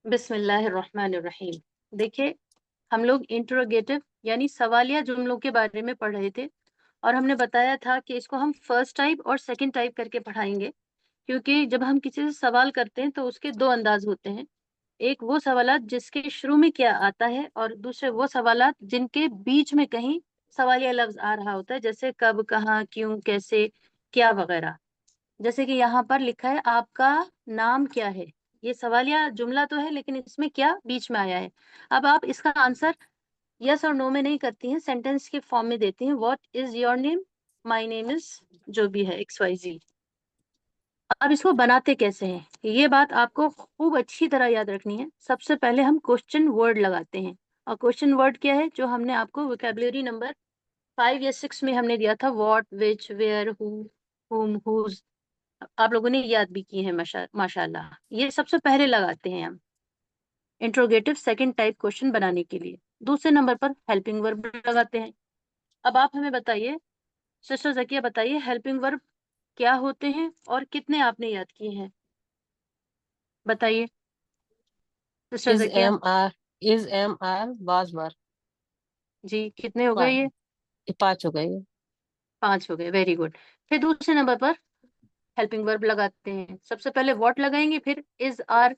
बिस्मिल्लाहिर्रहमानिर्रहीम। देखिए, हम लोग इंट्रोगेटिव यानी सवालिया जुमलों के बारे में पढ़ रहे थे और हमने बताया था कि इसको हम फर्स्ट टाइप और सेकंड टाइप करके पढ़ाएंगे, क्योंकि जब हम किसी से सवाल करते हैं तो उसके दो अंदाज होते हैं। एक वो सवालात जिसके शुरू में क्या आता है, और दूसरे वो सवालात जिनके बीच में कहीं सवालिया लफ्ज आ रहा होता है, जैसे कब, कहाँ, क्यों, कैसे, क्या वगैरह। जैसे कि यहाँ पर लिखा है, आपका नाम क्या है। ये सवालिया जुमला तो है, लेकिन इसमें क्या बीच में आया है। अब आप इसका आंसर यस और नो में नहीं करती हैं, सेंटेंस के फॉर्म में देती हैं। What is your name, my name is, जो भी है XYZ। अब इसको बनाते कैसे हैं, ये बात आपको खूब अच्छी तरह याद रखनी है। सबसे पहले हम क्वेश्चन वर्ड लगाते हैं। और क्वेश्चन वर्ड क्या है, जो हमने आपको वोकेबलरी नंबर 5 या 6 में हमने दिया था, व्हाट, विच, वेयर, हु, हुम, हुज। आप लोगों ने याद भी की है माशाल्लाह। ये सबसे पहले लगाते हैं हम इंट्रोगेटिव सेकंड टाइप क्वेश्चन बनाने के लिए। दूसरे नंबर पर हेल्पिंग वर्ब लगाते हैं। अब आप हमें बताइए, सिस्टर जकिया बताइए, हेल्पिंग वर्ब क्या होते हैं और कितने आपने याद किए हैं, बताइए sister is Zakia. Am are is am are was were जी, कितने हो गए ये? 5 हो गए। 5 हो गए, वेरी गुड। फिर दूसरे नंबर पर हेल्पिंग वर्ब लगाते हैं। सबसे पहले व्हाट लगाएंगे, फिर इज, आर,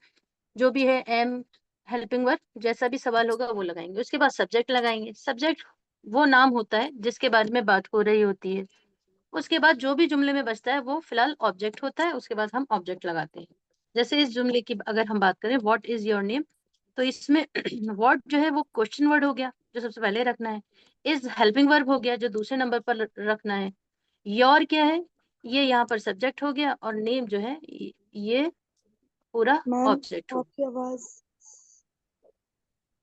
जो भी है, एम, हेल्पिंग वर्ब, जैसा भी सवाल होगा वो लगाएंगे। उसके बाद सब्जेक्ट लगाएंगे। सब्जेक्ट वो नाम होता है जिसके बारे में बात हो रही होती है। उसके बाद जो भी जुमले में बचता है वो फिलहाल ऑब्जेक्ट होता है। उसके बाद हम ऑब्जेक्ट लगाते हैं। जैसे इस जुमले की अगर हम बात करें, व्हाट इज योर नेम, तो इसमें व्हाट जो है वो क्वेश्चन वर्ड हो गया, जो सबसे पहले रखना है। इज हेल्पिंग वर्ब हो गया, जो दूसरे नंबर पर रखना है। योर क्या है, ये यहाँ पर सब्जेक्ट हो गया। और नेम जो है, ये पूरा मैम, ऑब्जेक्ट हो। आपकी आवाज।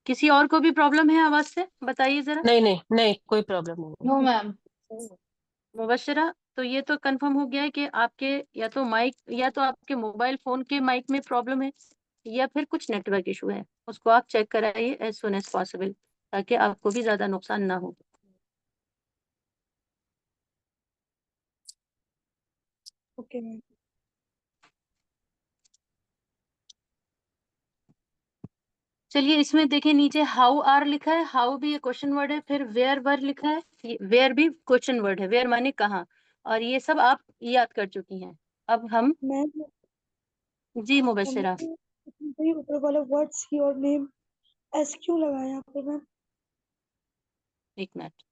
किसी और को भी प्रॉब्लम है आवाज से, बताइए जरा। नहीं नहीं नहीं, कोई प्रॉब्लम नहीं। No ma'am. मुबशरा, तो ये तो कंफर्म हो गया है कि आपके या तो माइक या तो आपके मोबाइल फोन के माइक में प्रॉब्लम है, या फिर कुछ नेटवर्क इशू है। उसको आप चेक कराइए एज सुन एज पॉसिबल, ताकि आपको भी ज्यादा नुकसान ना हो। Okay ma'am. चलिए, इसमें देखिए नीचे हाउ आर लिखा है। हाउ भी ये क्वेश्चन वर्ड है। फिर वेयर वर लिखा है, वेयर भी क्वेश्चन वर्ड है। वेयर माने कहाँ। और ये सब आप याद कर चुकी हैं। अब हम, मैम, जी मुबशरा। हमने वही ऊपर वाला व्हाट्स योर नेम एस क्यों लगाया यहाँ पे मैम? एक मिनट।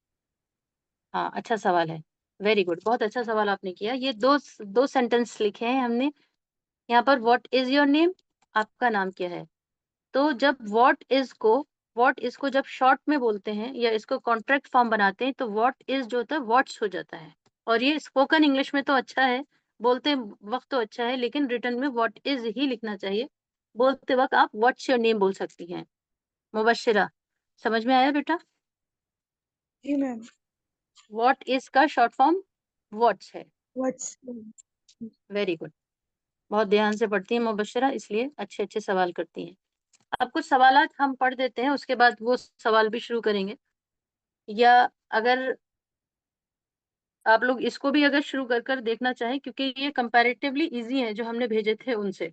हाँ, अच्छा सवाल है। वेरी गुड, बहुत अच्छा सवाल आपने किया। ये दो दो सेंटेंस लिखे हैं हमने यहाँ पर। व्हाट इज योर नेम, आपका नाम क्या है। तो जब व्हाट इज को जब शॉर्ट में बोलते हैं या इसको कॉन्ट्रैक्ट फॉर्म बनाते हैं, तो व्हाट इज जो होता है व्हाट्स हो जाता है। और ये स्पोकन इंग्लिश में तो अच्छा है, बोलते वक्त तो अच्छा है, लेकिन रिटर्न में व्हाट इज ही लिखना चाहिए। बोलते वक्त आप व्हाट्स योर नेम बोल सकती हैं। मुबशरा, समझ में आया बेटा? जी मैम। व्हाट इज का शॉर्ट फॉर्म व्हाट्स है। व्हाट्स। वेरी गुड, बहुत ध्यान से पढ़ती हैं मुबशरा, इसलिए अच्छे अच्छे सवाल करती हैं। अब कुछ सवालात हम पढ़ देते हैं, उसके बाद वो सवाल भी शुरू करेंगे। या अगर आप लोग इसको भी अगर शुरू कर कर देखना चाहें, क्योंकि ये कंपैरेटिवली इजी है जो हमने भेजे थे उनसे।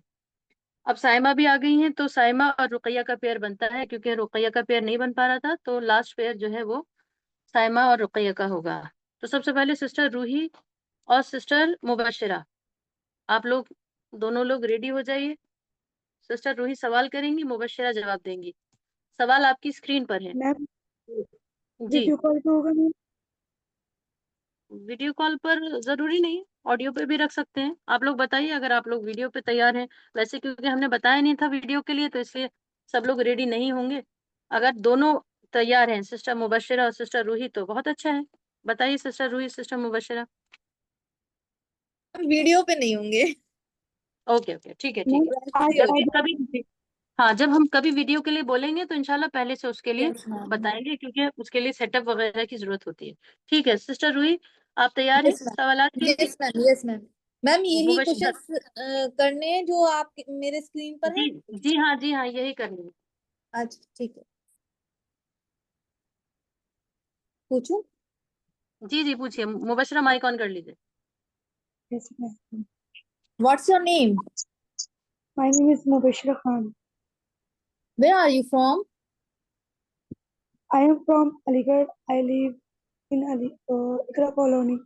अब साइमा भी आ गई हैं, तो साइमा और रुकैया का पेयर बनता है। क्योंकि रुकैया का पेयर नहीं बन पा रहा था, तो लास्ट पेयर जो है वो साइमा और रुकैया का होगा। तो सबसे पहले सिस्टर रूही और सिस्टर मुबशरा, आप लोग दोनों लोग रेडी हो जाइए। सिस्टर रूही सवाल करेंगी, मुबशरा जवाब देंगी। सवाल आपकी स्क्रीन पर है। मैम, जी, वीडियो कॉल पे होगा मैम? वीडियो कॉल पर जरूरी नहीं, ऑडियो पे भी रख सकते हैं। आप लोग बताइए अगर आप लोग वीडियो पे तैयार हैं। वैसे क्योंकि हमने बताया नहीं था वीडियो के लिए, तो इसलिए सब लोग रेडी नहीं होंगे। अगर दोनों तैयार हैं, सिस्टर मुबशरा और सिस्टर रूही, तो बहुत अच्छा है। बताइए सिस्टर रूही, सिस्टर मुबशरा। हम वीडियो पे नहीं होंगे। ओके ओके, ठीक है ठीक मैम, है। वैसे ही जब भी होगा। कभी, हाँ, जब हम कभी वीडियो के लिए बोलेंगे तो इंशाल्लाह पहले से उसके लिए यस मैम। बताएंगे, क्योंकि उसके लिए सेटअप वगैरह की जरूरत होती है। ठीक है सिस्टर रूही, आप तैयार हैं यस मैम। सवालात के लिए? Yes ma'am. Yes ma'am. Ma'am, यही मुबशरा, क्वेश्चंस करने हैं जो आप मेरे स्क्रीन पर है। जी जी हाँ, जी हाँ, यही करनी है। अच्छा ठीक है, पूछूं? जी जी, पूछिए मुबशरा, माइक ऑन कर लीजिए। Yes ma'am. What's your name? My name is Mubashira Khan. Where are you from? I am from Aligarh. I live in Ikra Colony.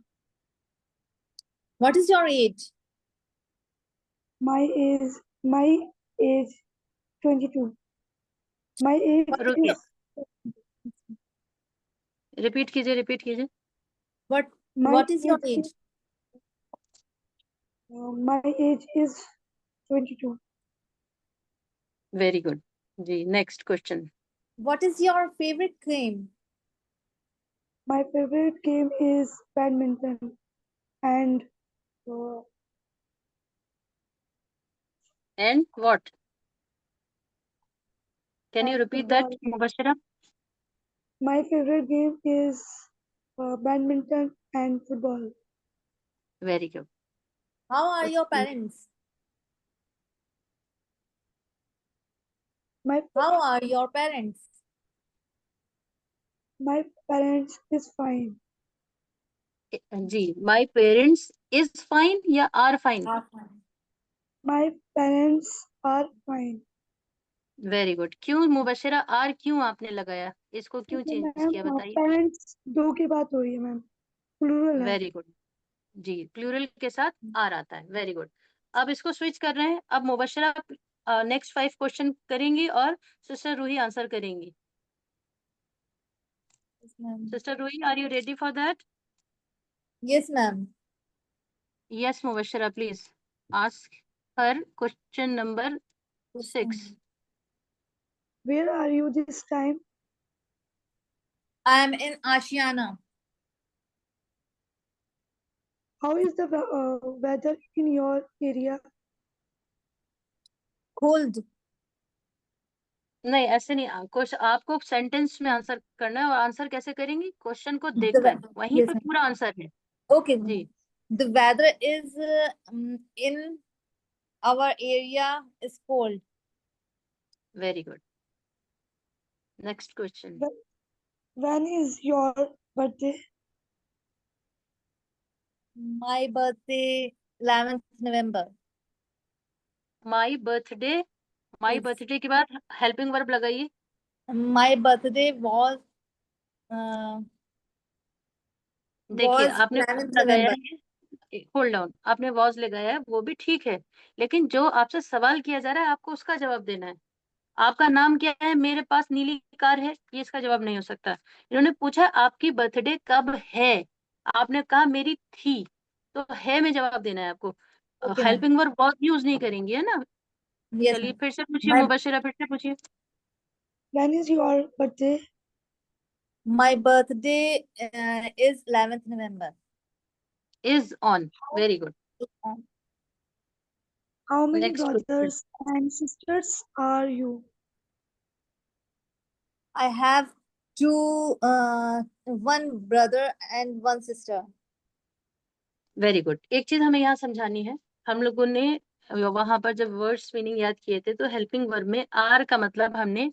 What is your age? My age 22. My age रुकिए, is repeat कीजिए. What my What is your age age? is my age is 22. Very good. जी, next question. What is your favorite game? My favorite game is badminton and uh, and what? Can you repeat that, football. Mubashira? My favorite game is badminton and football. Very good. How are your parents? My How are your parents? my parents is fine. जी, my parents is fine या are fine? Are fine. My parents are fine. Very good. क्यों Mubashira are क्यों आपने लगाया, इसको क्यों Okay, change ma'am किया, बताइए. पेरेंट्स दो की बात हो रही है मैम, प्लूरल है. Very good. जी, प्लूरल के साथ आर आता है. Very good. अब इसको स्विच कर रहे हैं. अब मुबशिरा नेक्स्ट 5 क्वेश्चन करेंगी और सिस्टर रूही आंसर करेंगी. Yes, ma'am. Sister Ruhi, are you ready for that? Yes, ma'am. Yes Mubashira, please ask her question number 6. Where are you this time? I am in Ashiana. How is the weather in your area? Cold. नहीं, ऐसे नहीं. Question आपको sentence में answer करना है. और answer कैसे करेंगी? क्वेश्चन को The देखकर, weather. वहीं Yes, पे ma'am. पूरा आंसर है. Okay. जी. ma'am. The weather is in our area is cold. Very good. Next question. When is your birthday? My birthday 11th November. My birthday. My Yes. Birthday के बाद helping verb लगाइए. My birthday was uh, देखिए, was आपने 11th लगाया November. है, hold down, आपने was लगाया है, वो भी ठीक है. लेकिन जो आपसे सवाल किया जा रहा है, आपको उसका जवाब देना है. आपका नाम क्या है? मेरे पास नीली कार है, ये इसका जवाब नहीं हो सकता. इन्होंने पूछा आपकी बर्थडे कब है, आपने कहा मेरी थी, तो है में जवाब देना है आपको. Okay, ma'am. Helping verb was use नहीं करेंगे, है ना. Yes, चलिए ma'am. फिर से पूछिए My मुबशिरा, फिर से पूछिए. When is your birthday? my birthday is 11th November. Is on. Very good. How many next question. brothers and sisters are you? I have one brother and one sister. Very good. एक चीज हमें यहाँ समझानी है. हम लोगों ने वहां पर जब वर्ड्स मीनिंग याद किए थे, तो हेल्पिंग वर्ब में आर का मतलब हमने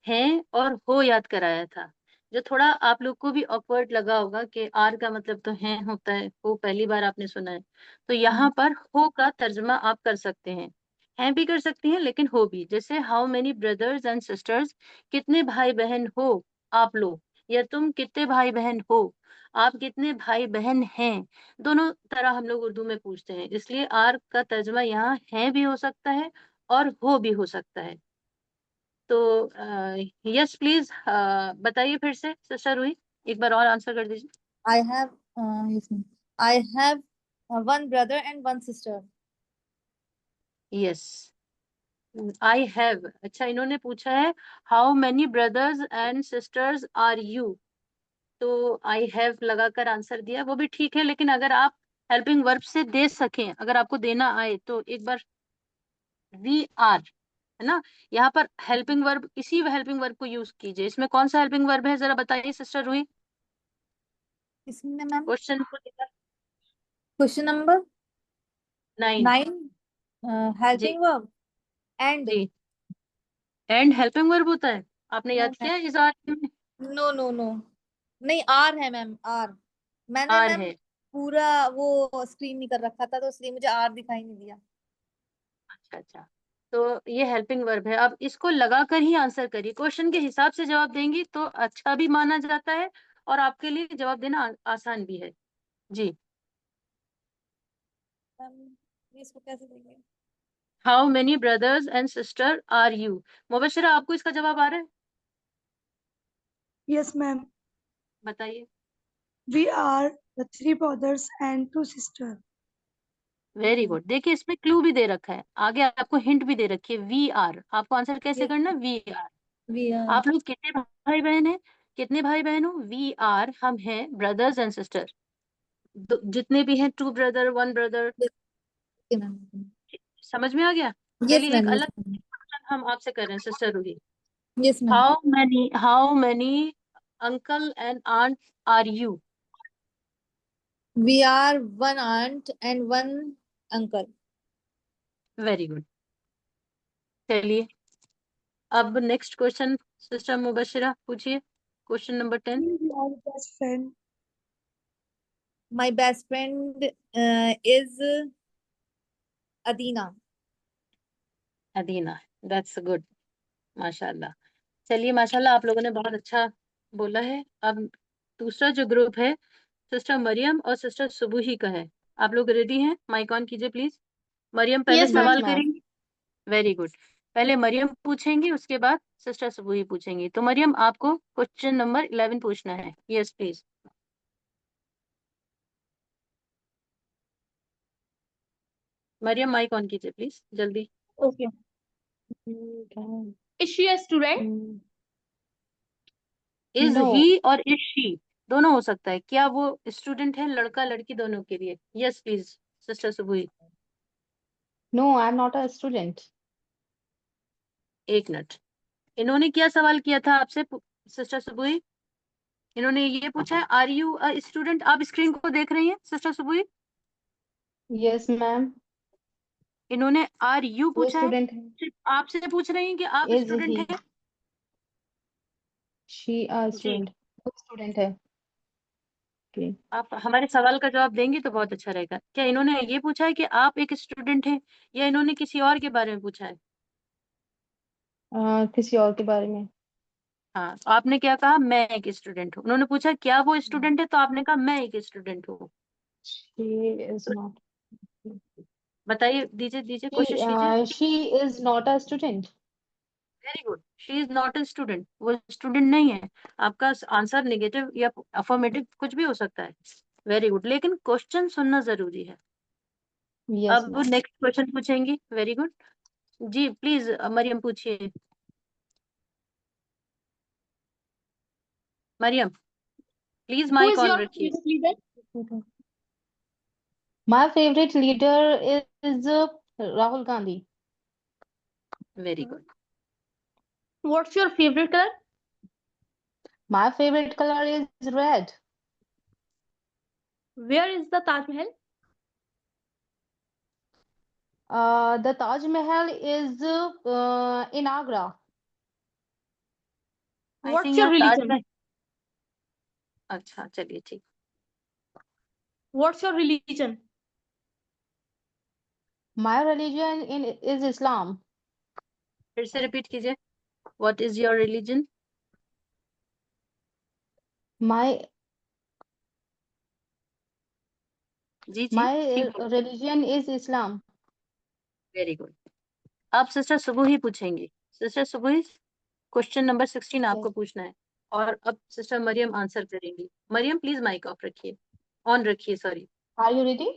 है और हो याद कराया था. जो थोड़ा आप लोग को भी ऑकवर्ड लगा होगा कि आर का मतलब तो है होता है, हो पहली बार आपने सुना है, तो यहाँ पर हो का तर्जमा आप कर सकते हैं. है भी कर सकती हैं, लेकिन हो भी. जैसे how many brothers and sisters, कितने भाई बहन हो आप लोग, या तुम कितने भाई बहन हो, आप कितने भाई बहन हैं. दोनों तरह हम लोग उर्दू में पूछते हैं, इसलिए आर का तर्जमा यहाँ है भी हो सकता है और हो भी हो सकता है. तो यस प्लीज बताइए फिर से सिस्टर रूही, एक बार और आंसर कर दीजिए. I have yes, ma'am. I have one brother and one sister. Yes, I have. अच्छा, इन्होंने पूछा है how many brothers and sisters are you, तो आई हैव लगाकर आंसर दिया, वो भी ठीक है. लेकिन अगर आप हेल्पिंग वर्ब से दे सकें, अगर आपको देना आए, तो एक बार वी आर, है ना, यहाँ पर हेल्पिंग वर्ब, इसी हेल्पिंग वर्ब को यूज कीजिए. इसमें कौन सा हेल्पिंग वर्ब है, जरा बताइए सिस्टर रूही. इसमें मैम क्वेश्चन को लेकर क्वेश्चन नंबर 9. 9 जी. helping verb and जी, एंड हेल्पिंग वर्ब होता है. आपने नो याद किया इस आर में? नो नो नो नहीं आर है मैम आर मैंने आर मैम है. पूरा वो स्क्रीन नहीं कर रखा था तो इसलिए मुझे आर दिखाई नहीं दिया. अच्छा अच्छा. तो ये हेल्पिंग वर्ब है। अब इसको लगाकर ही आंसर करिए। क्वेश्चन के हिसाब से जवाब देंगी तो अच्छा भी माना जाता है और आपके लिए जवाब देना आसान भी है। जी। इसको कैसे देंगे? How many brothers and sister are you? Mubashira, आपको इसका जवाब आ रहा है? Yes, ma'am. बताइए। We are the three brothers and two sisters. Very good. देखिए इसमें क्लू भी दे रखा है, आगे आपको हिंट भी दे रखी है। वी आर, आपको आंसर कैसे Yes. करना है? We are. We are. आप लोग कितने भाई बहन हैं? कितने भाई बहन हो? वी आर, हम हैं ब्रदर्स एंड सिस्टर, जितने भी हैं, 2 ब्रदर 1 ब्रदर। Okay, ma'am. समझ में आ गया? Yes, चलिए एक ma'am. Yes, अलग ma'am. क्वेश्चन हम आपसे कर रहे हैं sister Roohi. Yes, ma'am. How many uncle and aunt are you? We are one aunt and one uncle. Very good. चलिए अब नेक्स्ट क्वेश्चन सिस्टर मुबशिरा पूछिए, question number 10। We are best friend. My best friend is Adina. Adina, that's good, माशाल्लाह। चलिए माशाल्लाह, आप लोगों ने बहुत अच्छा बोला है। अब दूसरा जो ग्रुप है सिस्टर मरियम और सिस्टर सुबुही का है। आप लोग रेडी हैं? माइक ऑन कीजिए प्लीज। मरियम पहले Yes, ma'am. सवाल ma'am. करेंगी। Very good. पहले मरियम पूछेंगी, उसके बाद सिस्टर सुबुही पूछेंगी। तो मरियम, आपको क्वेश्चन नंबर 11 पूछना है। Yes please. Mariam mike on कीजिए प्लीज, जल्दी। Okay. Is she a student? Is No, he और इज शी दोनों हो सकता है। क्या वो स्टूडेंट है? लड़का लड़की दोनों के लिए। Yes please sister Subuhi. no, I'm not a student. एक मिनट, इन्होंने क्या सवाल किया था आपसे सिस्टर सुबुही? इन्होंने ये पूछा है आर यू अ स्टूडेंट। आप स्क्रीन को देख रही हैं सिस्टर सुबुही? Yes, ma'am. इन्होंने आर यू वो पूछा है। स्टूडेंट है। सिर्फ आपसे पूछ रही हैं कि आप इज स्टूडेंट ही हैं? शी अ जी। स्टूडेंट? वो स्टूडेंट है। Okay. आप हमारे सवाल का जवाब देंगे तो बहुत अच्छा रहेगा। क्या इन्होंने ये पूछा है कि आप एक स्टूडेंट हैं, या इन्होंने किसी और के बारे में पूछा है? किसी और के बारे में। हाँ, तो आपने क्या कहा? मैं एक स्टूडेंट हूँ। उन्होंने पूछा क्या वो स्टूडेंट है, तो आपने कहा मैं एक स्टूडेंट हूँ। शी इज तो नॉट। बताइए, दीजिए दीजिए, कोशिश कीजिए। She is not a student. Very good. She is not a student, वो स्टूडेंट नहीं है। आपका आंसर नेगेटिव या अफर्मेटिव कुछ भी हो सकता है। वेरी गुड, लेकिन क्वेश्चन सुनना जरूरी है। यस अब मैम। नेक्स्ट क्वेश्चन पूछेंगी। Very good. जी प्लीज मरियम पूछिए। Mariam please Who mike is on your रखिए। favorite leader? My favorite leader is Rahul Gandhi. Very good. What's your favorite color? My favorite color is red. Where is the Taj Mahal? The Taj Mahal is in Agra. I What's think your यहाँ religion? अच्छा चलिए ठीक। What's your religion? My religion is Islam. फिर से repeat कीजिए। What is your religion? My जी जी my ठीक बोलो। religion is Islam. Very good. आप सिस्टर सुबह ही पूछेंगी। Sister Subah, question number 16 Yes. आपको पूछना है। और अब सिस्टर मरियम आंसर करेंगी। मरियम प्लीज माइक ऑफ रखिए, ऑन रखिए, sorry. Are you ready?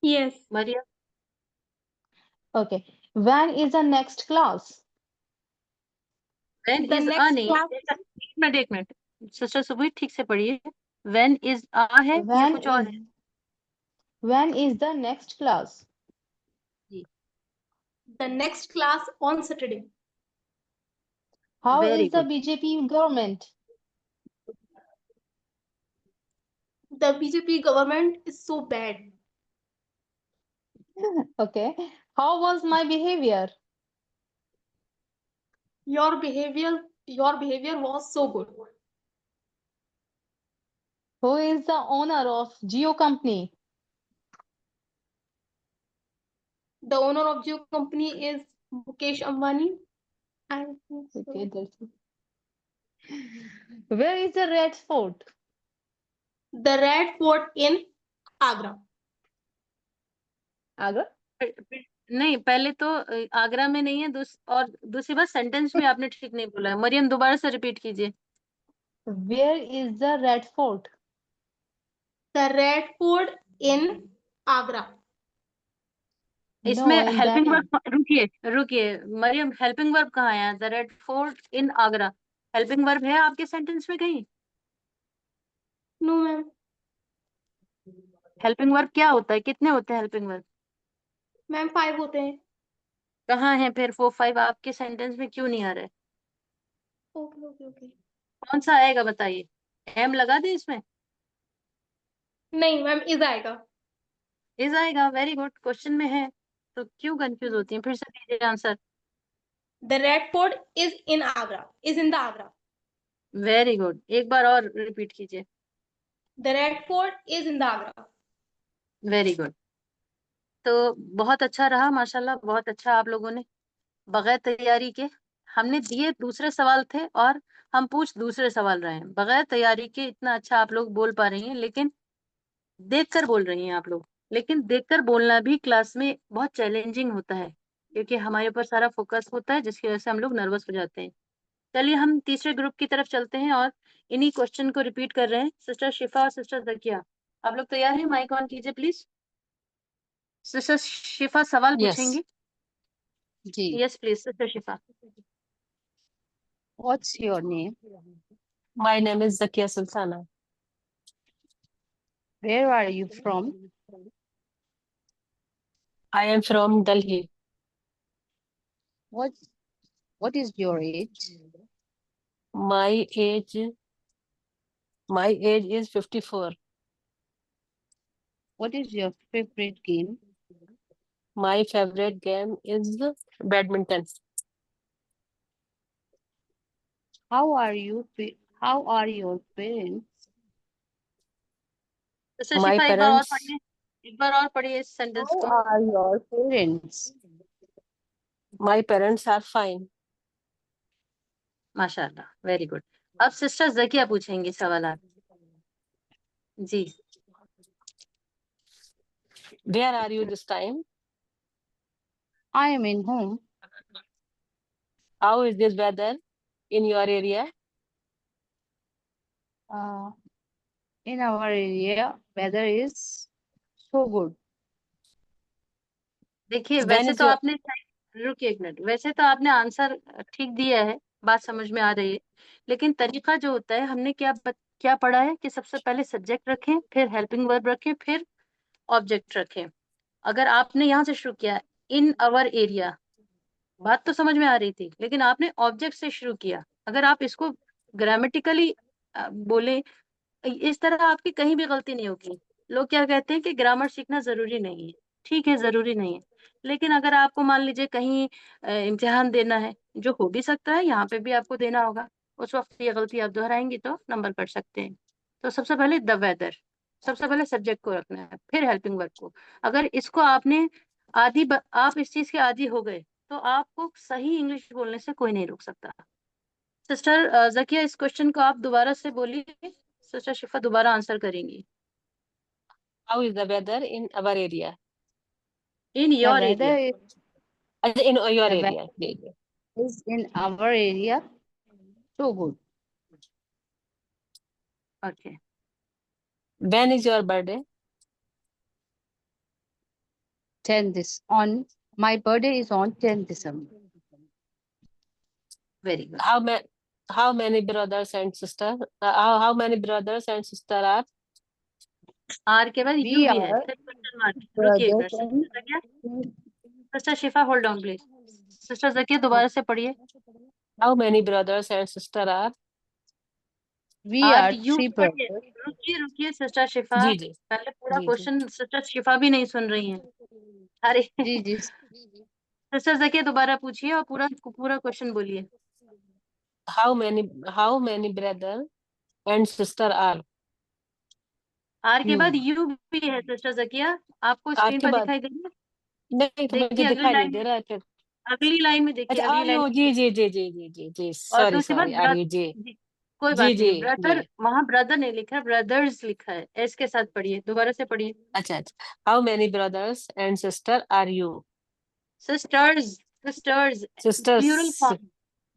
Yes. Mariam, Okay. When is the next class? When The is आ next नहीं, class. एक मिनट सिस्टर सुबह ठीक से पढ़िए। व्हेन इज आ है या When कुछ और is है? when is the next class? जी, The next class on Saturday. How very is the good. BJP government? The BJP government is so bad. Okay. How was my behavior? Your behavior was so good. Who is the owner of Geo company? The owner of Jio company is Mukesh Ambani. I think so. Okay, Darshi. Where is the Red Fort? The Red Fort in Agra. Agra? नहीं, पहले तो आगरा में नहीं है, और दूसरी बात sentence में आपने ठीक नहीं बोला है। मरियम दोबारा से रिपीट कीजिए। Where is the Red Fort? The Red Fort in Agra. इसमें in हेल्पिंग Delhi. वर्ब, रुकिए मरियम, हेल्पिंग वर्ब कहाँ है? The red fort in Agra, helping verb है आपके सेंटेंस में कहीं? No, ma'am. हेल्पिंग वर्ब क्या होता है? कितने होते हैं हेल्पिंग वर्ब? मैम 5 होते हैं। कहाँ है फिर 4 5? आपके सेंटेंस में क्यों नहीं आ रहा है? Okay okay okay. कौन सा आएगा बताइए? एम लगा दे इसमें? नहीं मैम, इज आएगा। इज आएगा, वेरी गुड। क्वेश्चन में है तो क्यों कंफ्यूज होती है? फिर से दीजिए answer. The Red Fort is in Agra. Is in the Agra. Very good, एक बार और रिपीट कीजिए। The Red Fort is in the Agra. Very good. तो बहुत अच्छा रहा माशाल्लाह, बहुत अच्छा आप लोगों ने बगैर तैयारी के, हमने दिए दूसरे सवाल थे और हम पूछ दूसरे सवाल रहे हैं, बगैर तैयारी के इतना अच्छा आप लोग बोल पा रही हैं। लेकिन देखकर बोल रही हैं आप लोग, लेकिन देखकर बोलना भी क्लास में बहुत चैलेंजिंग होता है, क्योंकि हमारे ऊपर सारा फोकस होता है, जिसकी वजह से हम लोग नर्वस हो जाते हैं। चलिए हम तीसरे ग्रुप की तरफ चलते हैं और इन्हीं क्वेश्चन को रिपीट कर रहे हैं। सिस्टर शिफा और सिस्टर जकिया, आप लोग तैयार हैं? माइक ऑन कीजिए प्लीज। सिस्टर शिफा सवाल Yes. पूछेंगी। जी. Yes please sister Shifa. What's your name? My name is Zakia Sultana. Where are you from? I am from Delhi. What is your age? My age is 54. What is your favorite game? My favorite game is badminton. How are your parents? Sister My शिफा एक बार और parents पढ़िए, एक बार और पढ़िए इस sentence How को। are your parents? my parents are fine. माशाल्लाह, very good. अब सिस्टर जकिया पूछेंगी सवाल आप जी। Where are you this time? I am in home. How is this weather in your area? In our area, weather is so good. देखिए When वैसे is तो your आपने, रुकिए एक मिनट, वैसे तो आपने आंसर ठीक दिया है, बात समझ में आ रही है, लेकिन तरीका जो होता है, हमने क्या पढ़ा है कि सबसे पहले सब्जेक्ट रखें, फिर हेल्पिंग वर्ब रखें, फिर ऑब्जेक्ट रखें। अगर आपने यहाँ से शुरू किया इन आवर एरिया, बात तो समझ में आ रही थी, लेकिन आपने ऑब्जेक्ट से शुरू किया। अगर आप इसको ग्रामेटिकली बोले इस तरह, आपकी कहीं भी गलती नहीं होगी। लोग क्या कहते हैं कि ग्रामर सीखना जरूरी नहीं है। ठीक है, जरूरी नहीं है, लेकिन अगर आपको मान लीजिए कहीं इम्तिहान देना है, जो हो भी सकता है यहाँ पे भी आपको देना होगा, उस वक्त ये गलती आप दोहराएंगी तो नंबर कट सकते हैं। तो सबसे पहले द वेदर, सबसे पहले सब्जेक्ट को रखना है, फिर हेल्पिंग वर्ब को। अगर इसको आपने आप इस चीज के आदी हो गए तो आपको सही इंग्लिश बोलने से कोई नहीं रोक सकता। सिस्टर जकिया, इस क्वेश्चन को आप दोबारा से बोलिए, सिस्टर शिफा दोबारा आंसर करेंगी। how is the weather in our area? In The your weather area. In your the area. weather is in our area so good. Okay, When is your birthday? My birthday is on 10th December. Very good. How many brothers and sisters? How many brothers and sisters are? Are के बाद you We भी है, are फिर question mark. रुकिए एक brothers मिनट, and sister Zakia, sister Shifa hold on please. Sister Zakia दोबारा से पढ़िए। How many brothers and sisters are? we are are you 3 पढ़िए। brothers. रुकिए सिस्टर शिफा, जी जी पहले पूरा जी जी क्वेश्चन सिस्टर शिफा भी नहीं सुन रही हैं। अरे जी जी सिस्टर जकिया दोबारा पूछिए और पूरा पूरा क्वेश्चन बोलिए। how many brother and sister are? Are के you. बाद यू भी है सिस्टर जकिया, आपको आर स्क्रीन के पर बाद दिखाई दे रही है? नहीं तो मुझे देखिए अगली दिखाई नहीं लाइन दे में, रहा है फिर। अगली लाइन में देखिए, अच्छा अगली आर लाइन यू, में। जी जी जी जी जी जी जी, और सॉरी दूसरी बात सॉरी, आर यू, जी जी, कोई जी बात जी नहीं, ब्रदर जी। वहां ब्रदर नहीं लिखा है, ब्रदर्स लिखा है, एस के साथ पढ़िए, दोबारा से पढ़िए। अच्छा अच्छा, how many brothers and sister are you? Sisters, sisters plural sisters. Form.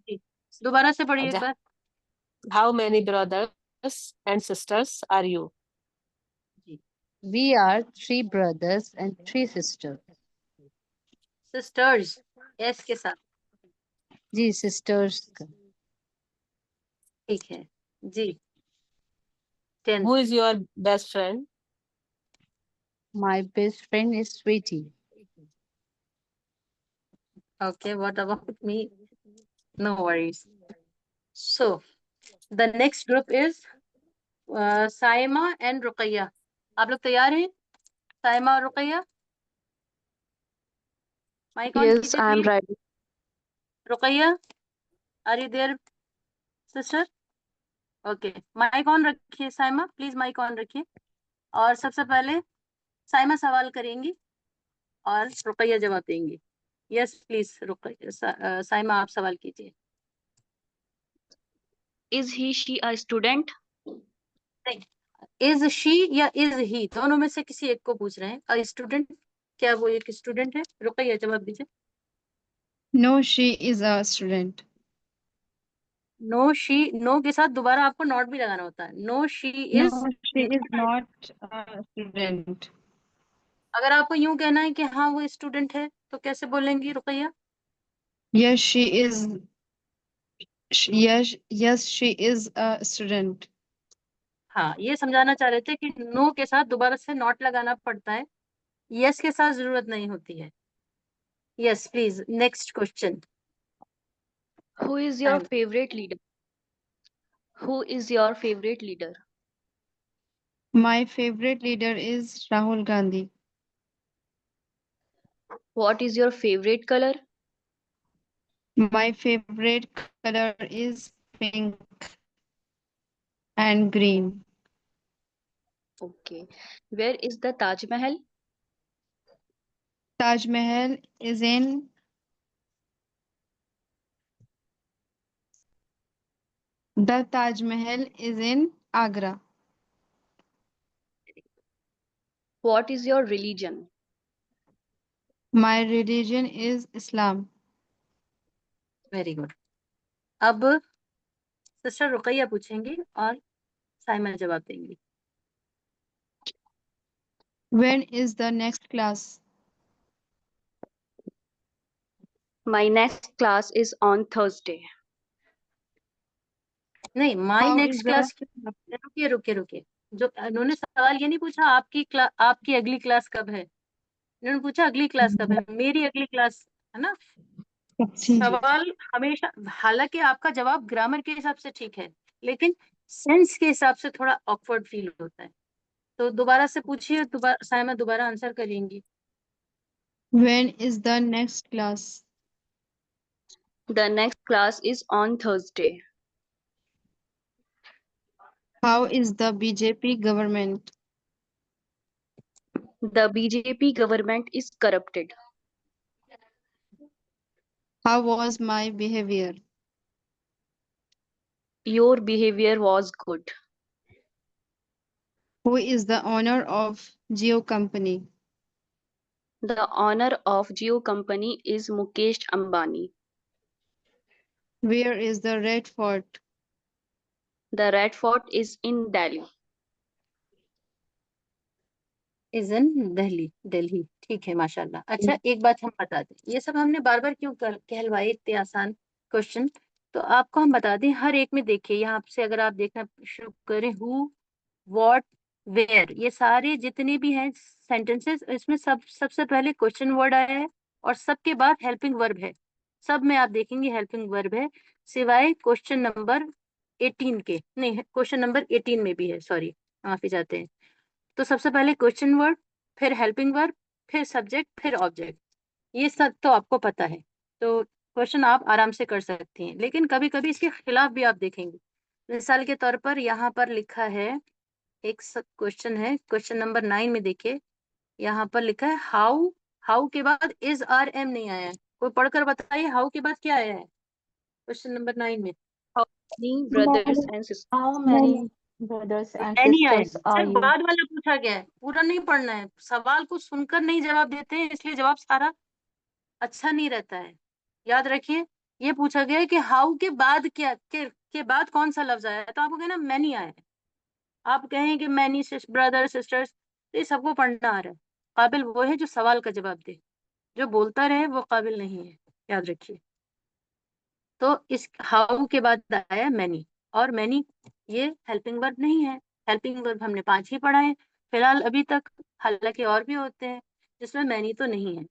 जी, दोबारा से पढ़िए एक अच्छा, बार। How many brothers and sisters are you? जी, We are three brothers and three sisters. Sisters S के साथ। जी sisters. ठीक है जी। 10th। Who is your best friend? My best friend is Sweetie. Okay, what about me? No worries. So, the next group is Saima and Ruqayya. आप लोग तैयार हैं? साइमा और रुकैया, माइक ऑन Yes, कीजिए I am please. ready. Ruqaiya, are you there sister? Okay, mike on रखिए Saima, please mic on रखिए। और सबसे पहले साइमा सवाल करेंगी और रुकैया जवाब देंगी। यस प्लीज रुकैया, साइमा आप सवाल कीजिए। Is he, she a student? Is she या इज ही, दोनों में से किसी एक को पूछ रहे हैं। अ स्टूडेंट, क्या वो एक स्टूडेंट है? रुकैया जवाब दीजिए। No, she is a student. No she, no के साथ दोबारा आपको नॉट भी लगाना होता है। No she No, is. she is not a student. अगर आपको यूं कहना है कि हाँ वो स्टूडेंट है, तो कैसे बोलेंगी Ruqaiya? Yes, she is. Yes, she is a student. हाँ, ये समझाना चाह रहे थे कि नो के साथ दोबारा से नॉट लगाना पड़ता है, यस के साथ जरूरत नहीं होती है। Yes please, next question. Who is your favorite leader? Who is your favorite leader? My favorite leader is Rahul Gandhi. What is your favorite color? My favorite color is pink and green. Okay. Where is the Taj Mahal? Taj Mahal is in The Taj Mahal is in Agra. What is your religion? My religion is Islam. Very good. अब sister Ruqaiya पूछेंगी और साइमा जवाब देंगी। When is the next class? My next class is on Thursday. नहीं, माई How is next the class, रुकिए रुकिए रुकिए। जो उन्होंने सवाल ये नहीं पूछा आपकी अगली क्लास कब है, इन्होंने पूछा अगली क्लास कब है, मेरी अगली क्लास, है ना? सवाल हमेशा, हालांकि आपका जवाब ग्रामर के हिसाब से ठीक है, लेकिन सेंस के हिसाब से थोड़ा ऑकवर्ड फील होता है। तो दोबारा से पूछिए, दोबारा साइमा दोबारा आंसर करेंगी। When is the next class? The next class is on Thursday. How is the BJP government? The BJP government is corrupted. How was my behavior? Your behavior was good. Who is the owner of Geo company? The owner of Jio company is Mukesh Ambani. Where is the Red Fort? The Red Fort is in Delhi. Is in Delhi, Delhi, ठीक है माशाल्लाह। अच्छा एक बात हम बता दें, ये सब हमने बार बार क्यों कहलवाए इतने आसान क्वेश्चन, तो आपको हम बता दें हर एक में। देखिए यहाँ से अगर आप देखना शुरू करें, हु, व्हाट, वेयर, ये सारे जितने भी हैं सेंटेंसेस, इसमें सबसे पहले क्वेश्चन वर्ड आया है और सबके बाद हेल्पिंग वर्ब है। सब में आप देखेंगे हेल्पिंग वर्ब है, सिवाय क्वेश्चन नंबर 18 के, नहीं क्वेश्चन नंबर 18 में भी है, सॉरी माफी चाहते हैं। तो सबसे पहले क्वेश्चन वर्ड, फिर हेल्पिंग वर्ब, फिर सब्जेक्ट, फिर ऑब्जेक्ट, ये सब तो आपको पता है। तो क्वेश्चन आप आराम से कर सकते हैं, लेकिन कभी कभी इसके खिलाफ भी आप देखेंगे। मिसाल के तौर पर यहाँ पर लिखा है, एक क्वेश्चन है, क्वेश्चन नंबर 9 में देखिए, यहाँ पर लिखा है हाउ के बाद इज आर एम नहीं आया है। कोई पढ़कर बताइए हाउ के बाद क्या आया है क्वेश्चन नंबर 9 में। Many brothers Many, and sisters. How many. many brothers and any आया है, sisters are सिर्फ you? बाद वाला पूछा गया है, पूरा नहीं पढ़ना है। सवाल को सुनकर नहीं जवाब देते हैं, इसलिए जवाब सारा अच्छा नहीं रहता है। याद रखिए, ये पूछा गया है कि हाउ के बाद क्या के बाद कौन सा लफ्ज आया है, तो आपको कहना मैनी आया है। आप कहें कि मैनी ब्रदर सिस्टर्स, तो ये सबको पढ़ना आ रहा है। काबिल वो है जो सवाल का जवाब दे, जो बोलता रहे वो काबिल नहीं है, याद रखिए। तो इस हाउ के बाद आया मैनी, और मैनी ये हेल्पिंग वर्ब नहीं है। हेल्पिंग वर्ब हमने 5 ही पढ़ा है फिलहाल अभी तक, हालांकि और भी होते हैं जिसमें मैनी तो नहीं है।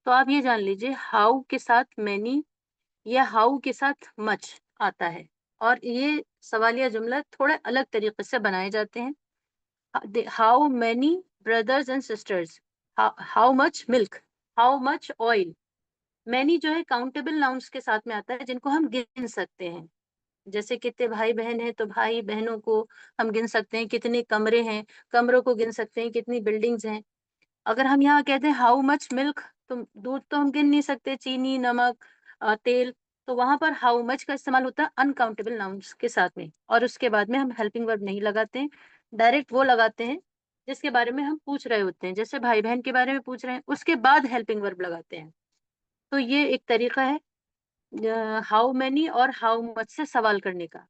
तो आप ये जान लीजिए हाउ के साथ मैनी या हाउ के साथ मच आता है, और ये सवालिया जुमला थोड़े अलग तरीके से बनाए जाते हैं। How many brothers and sisters, how much milk, how much oil. Many जो है काउंटेबल नाउन्स के साथ में आता है, जिनको हम गिन सकते हैं। जैसे कितने भाई बहन हैं तो भाई बहनों को हम गिन सकते हैं, कितने कमरे हैं कमरों को गिन सकते हैं, कितनी बिल्डिंग्स हैं। अगर हम यहाँ कहते हैं हाउ मच मिल्क, तो दूध तो हम गिन नहीं सकते, चीनी नमक तेल, तो वहां पर हाउ मच का इस्तेमाल होता है अनकाउंटेबल नाउन्स के साथ में, और उसके बाद में हम हेल्पिंग वर्ब नहीं लगाते हैं, डायरेक्ट वो लगाते हैं जिसके बारे में हम पूछ रहे होते हैं। जैसे भाई बहन के बारे में पूछ रहे हैं, उसके बाद हेल्पिंग वर्ब लगाते हैं। तो ये एक तरीका है हाउ मैनी और हाउ मच से सवाल करने का।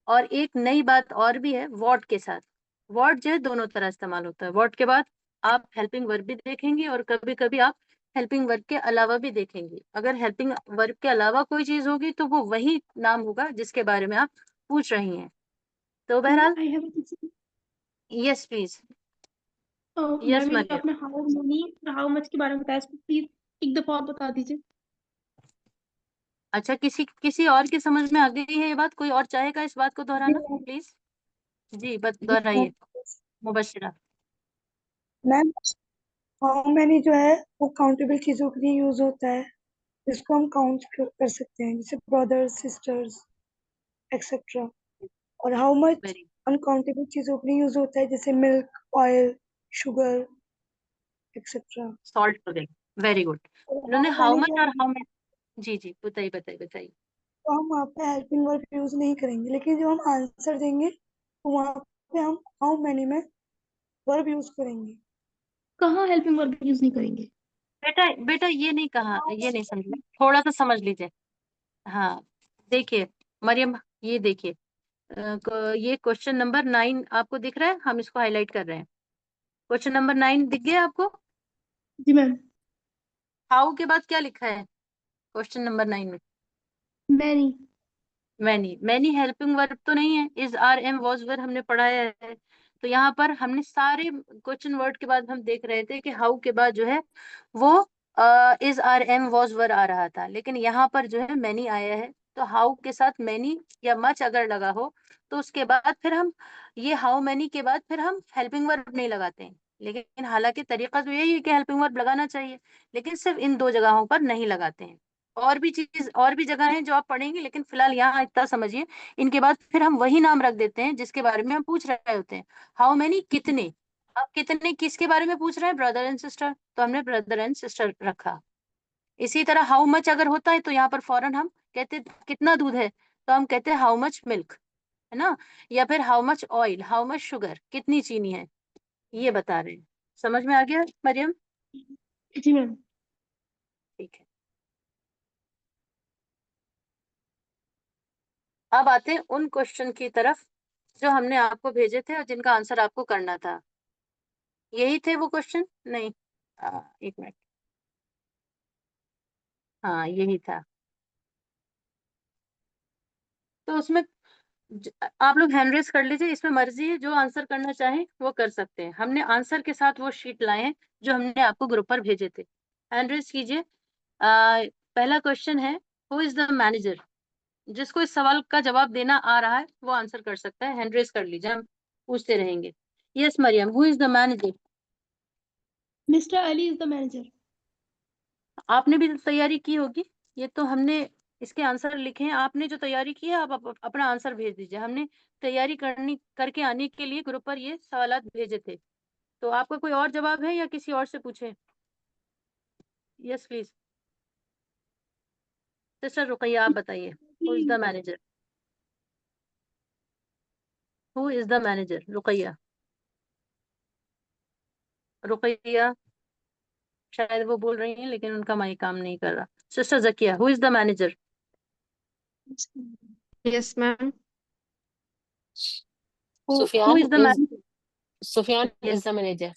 और एक नई बात और भी है व्हाट के साथ। व्हाट जो है दोनों तरह इस्तेमाल होता है। व्हाट के बाद आप हेल्पिंग वर्ब भी देखेंगे, और कभी कभी आप हेल्पिंग वर्ब के अलावा भी देखेंगे। अगर हेल्पिंग वर्ब के अलावा कोई चीज होगी तो वो वही नाम होगा जिसके बारे में आप पूछ रही हैं। तो बहरहाल I have a question. Yes please. Ma'am, yes ये जो मरियम। आपने हाउ मनी और हाउ मच के बारे में बताया, इसको प्लीज एक दफा और बता दीजिए। अच्छा, किसी किसी और की समझ में आ गई है ये बात? कोई और चाहेगा इस बात को दोहराना प्लीज? जी दोहराइए मुबशिरा। मैम, हाउ मैनी जो है वो काउंटेबल चीजों के लिए यूज होता है, जिसको हम काउंट कर सकते हैं, जैसे ब्रदर्स सिस्टर्स एक्सेट्रा। और हाउ मच वेरी अनकाउंटेबल चीजों के लिए यूज होता है, जैसे milk, oil, sugar etcetera. Salt वगैरह। Very good. और इन्होंने हाउ हाउ मैनी मच जो और है हाउ मच, जी जी बताइए बताइए बताइए। तो हम वहाँ पे हेल्पिंग वर्ब यूज नहीं करेंगे, लेकिन जब हम आंसर देंगे तो वहाँ पे हम हाउ मैनी में वर्ब यूज करेंगे। कहाँ हेल्पिंग वर्ब यूज नहीं करेंगे? बेटा बेटा ये नहीं कहा, ये नहीं समझ, थोड़ा सा समझ लीजिए। हाँ देखिए मरियम, ये देखिए ये क्वेश्चन नंबर 9 आपको दिख रहा है, हम इसको हाईलाइट कर रहे हैं। क्वेश्चन नंबर 9 दिख गया आपको? जी मैम। हाउ के बाद क्या लिखा है क्वेश्चन नंबर 9 में? Many. Many. Many helping verb तो नहीं है, is are am was were हमने पढ़ाया है। तो यहाँ पर हमने सारे क्वेश्चन वर्ड के बाद हम देख रहे थे कि हाउ के बाद जो है वो is are am was were आ रहा था, लेकिन यहाँ पर जो है मैनी आया है। तो हाउ के साथ मैनी या मच अगर लगा हो तो उसके बाद फिर हम ये हाउ मैनी के बाद फिर हम हेल्पिंग वर्ब नहीं लगाते हैं। लेकिन हालांकि तरीका तो यही है कि हेल्पिंग वर्ब लगाना चाहिए, लेकिन सिर्फ इन 2 जगहों पर नहीं लगाते हैं। और भी चीज और भी जगह है जो आप पढ़ेंगे, लेकिन फिलहाल यहाँ इतना समझिए। इनके बाद फिर हम वही नाम रख देते हैं जिसके बारे में हम पूछ रहे होते हैं। हाउ मेनी कितने, अब कितने किसके बारे में पूछ रहे हैं? ब्रदर एंड सिस्टर, तो हमने ब्रदर एंड सिस्टर रखा। इसी तरह हाउ मच अगर होता है तो यहाँ पर फौरन हम कहते कितना दूध है, तो हम कहते हैं हाउ मच मिल्क, है ना। या फिर how much oil, how much sugar, कितनी चीनी है, ये बता रहे हैं। समझ में आ गया मरियम? जी मैम। ठीक है। अब आते हैं उन क्वेश्चन की तरफ जो हमने आपको भेजे थे और जिनका आंसर आपको करना था। यही थे वो क्वेश्चन? नहीं, एक मिनट। हाँ यही था। तो उसमें आप लोग हैंड रेस कर लीजिए, इसमें मर्जी है, जो आंसर करना चाहें वो कर सकते हैं। हमने आंसर के साथ वो शीट लाए हैं जो हमने आपको ग्रुप पर भेजे थे। हैंड रेस कीजिए। पहला क्वेश्चन है, हु इज द मैनेजर? जिसको इस सवाल का जवाब देना आ रहा है वो आंसर कर सकता है। हैंड रेस कर लीजिए, हम पूछते रहेंगे। Yes Mariam, who is the manager? Mister Ali is the manager. आपने भी तैयारी की होगी, ये तो हमने इसके आंसर लिखे हैं। आपने जो तैयारी की है आप अपना आंसर भेज दीजिए। हमने तैयारी करके आने के लिए ग्रुप पर ये सवालात भेजे थे। तो आपका कोई और जवाब है या किसी और से पूछे? यस प्लीज सिस्टर रुकैया, आप बताइए, who is the manager? Who is the manager? Ruqaiya, Ruqaiya शायद वो बोल रही हैं लेकिन उनका माइक काम नहीं कर रहा। Sister Zakia, who is the manager? Yes, ma'am. Who Sufyan is the is manager? Sufyan Yes. is the manager.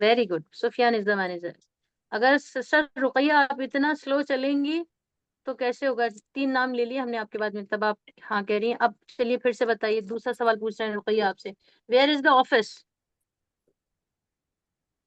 Very good, Sufiyan is the manager. अगर सिस्टर रुकैया आप इतना स्लो चलेंगी तो कैसे होगा? 3 नाम ले लिए हमने आपके बाद में, तब आप हाँ कह रही हैं। अब चलिए फिर से बताइए, दूसरा सवाल पूछ रहे हैं रुकैया आपसे। Where is the office?